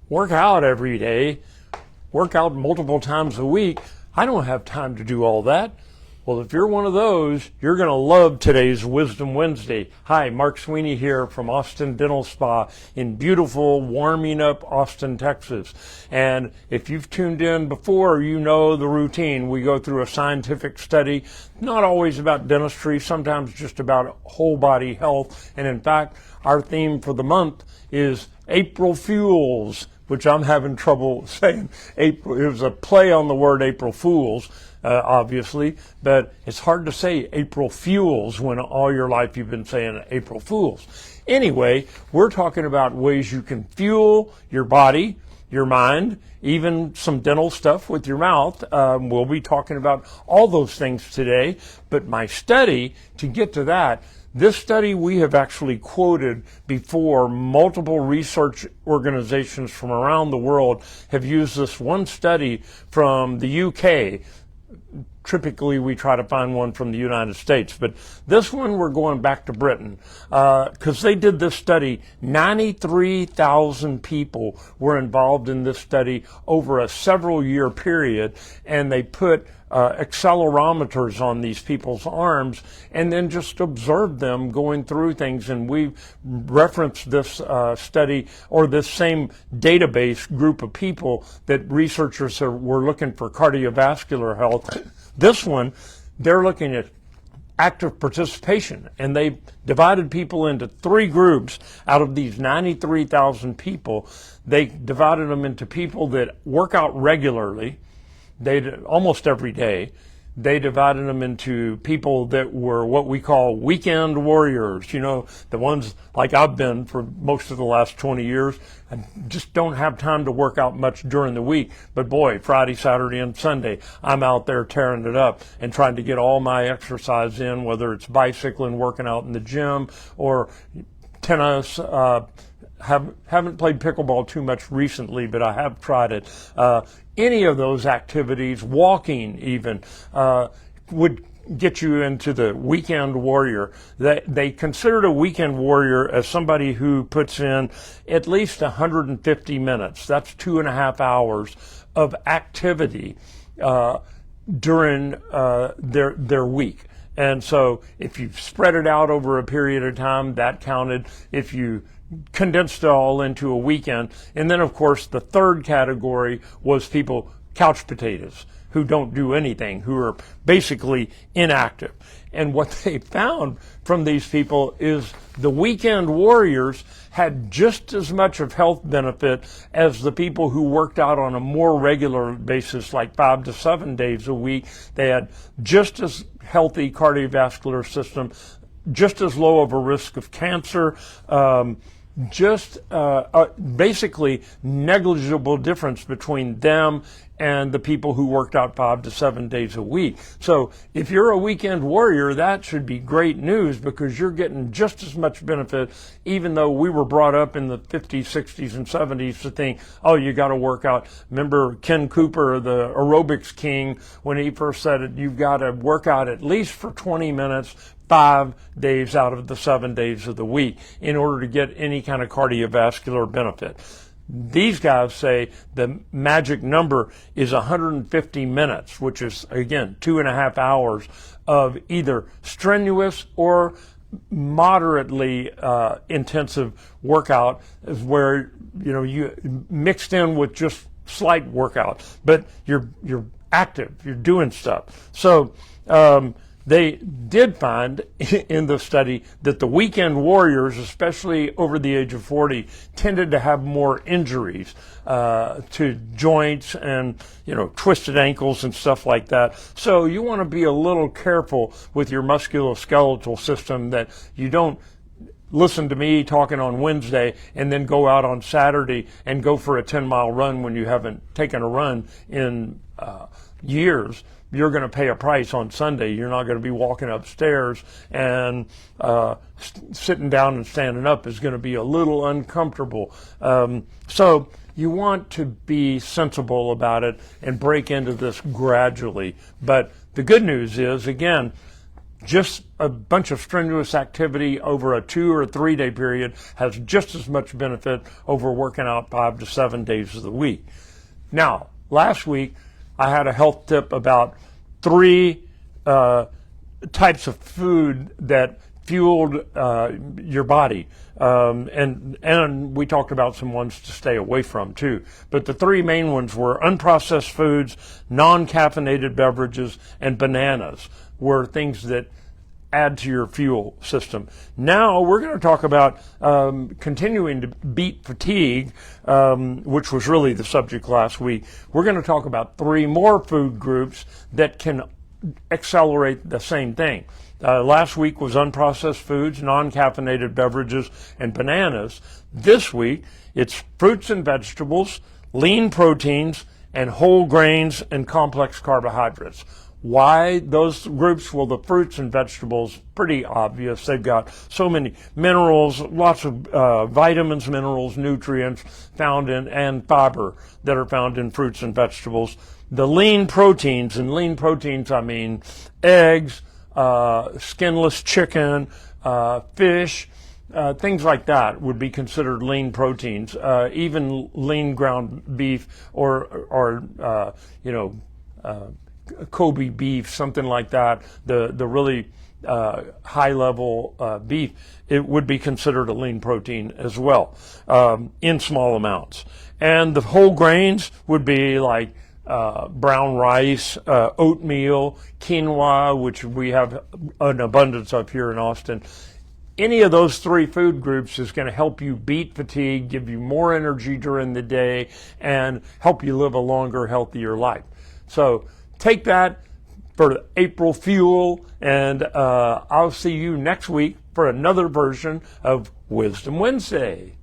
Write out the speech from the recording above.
work out every day, work out multiple times a week. I don't have time to do all that. Well, if you're one of those, you're going to love today's Wisdom Wednesday. Hi, Mark Sweeney here from Austin Dental Spa in beautiful, warming up Austin, Texas. And if you've tuned in before, you know the routine. We go through a scientific study, not always about dentistry, sometimes just about whole body health. And in fact, our theme for the month is April Fools, which I'm having trouble saying. April, it was a play on the word April Fools. Obviously, but it's hard to say April Fools when all your life you've been saying April Fools. Anyway, we're talking about ways you can fuel your body, your mind, even some dental stuff with your mouth. We'll be talking about all those things today, but my study, to get to that, this study we have actually quoted before. Multiple research organizations from around the world have used this one study from the UK. Typically, we try to find one from the United States, but this one we're going back to Britain because they did this study. 93,000 people were involved in this study over a several-year period, and they put accelerometers on these people's arms and then just observed them going through things. And we've referenced this study, or this same database group of people that researchers were looking for cardiovascular health. This one, they're looking at active participation, and they divided people into three groups. Out of these 93,000 people, they divided them into people that work out regularly, almost every day. They divided them into people that were what we call weekend warriors, you know, the ones like I've been for most of the last 20 years. I just don't have time to work out much during the week. But boy, Friday, Saturday, and Sunday, I'm out there tearing it up and trying to get all my exercise in, whether it's bicycling, working out in the gym, or tennis. Haven't played pickleball too much recently, but I have tried it. Any of those activities, walking even, would get you into the weekend warrior. They considered a weekend warrior as somebody who puts in at least 150 minutes. That's 2.5 hours of activity during their week. And so if you spread it out over a period of time, that counted. If you condensed it all into a weekend. And then, of course, the third category was people, couch potatoes, who don't do anything, who are basically inactive. And what they found from these people is the weekend warriors had just as much of health benefit as the people who worked out on a more regular basis, like 5 to 7 days a week. They had just as healthy cardiovascular system, just as low of a risk of cancer, basically negligible difference between them and the people who worked out 5 to 7 days a week. So if you're a weekend warrior, that should be great news, because you're getting just as much benefit, even though we were brought up in the 50s, 60s, and 70s to think, oh, you got to work out. Remember Ken Cooper, the aerobics king, when he first said it, you've got to work out at least for 20 minutes, 5 days out of the 7 days of the week in order to get any kind of cardiovascular benefit. These guys say the magic number is 150 minutes, which is, again, 2.5 hours of either strenuous or moderately intensive workout, is where, you know, you mixed in with just slight workout, but you're active, you're doing stuff. So they did find in the study that the weekend warriors, especially over the age of 40, tended to have more injuries to joints and, you know, twisted ankles and stuff like that. So you want to be a little careful with your musculoskeletal system, that you don't listen to me talking on Wednesday and then go out on Saturday and go for a 10-mile run when you haven't taken a run in years. You're going to pay a price on Sunday. You're not going to be walking upstairs, and sitting down and standing up is going to be a little uncomfortable. So you want to be sensible about it and break into this gradually. But the good news is, again, just a bunch of strenuous activity over a 2 or 3 day period has just as much benefit over working out 5 to 7 days of the week. Now, last week I had a health tip about 3 types of food that fueled your body. And we talked about some ones to stay away from too. But the 3 main ones were unprocessed foods, non-caffeinated beverages, and bananas were things that add to your fuel system. Now we're going to talk about continuing to beat fatigue, which was really the subject last week. We're going to talk about 3 more food groups that can accelerate the same thing. Last week was unprocessed foods, non-caffeinated beverages, and bananas. This week, it's fruits and vegetables, lean proteins, and whole grains and complex carbohydrates. Why those groups? Well, the fruits and vegetables, pretty obvious. They've got so many minerals, lots of vitamins, minerals, nutrients found in, and fiber that are found in fruits and vegetables. The lean proteins, and lean proteins I mean eggs, skinless chicken, fish, things like that would be considered lean proteins. Even lean ground beef or Kobe beef, something like that, the really high level beef, it would be considered a lean protein as well, in small amounts. And the whole grains would be like brown rice, oatmeal, quinoa, which we have an abundance of here in Austin. Any of those 3 food groups is going to help you beat fatigue, give you more energy during the day, and help you live a longer, healthier life. So take that for April fuel, and I'll see you next week for another version of Wisdom Wednesday.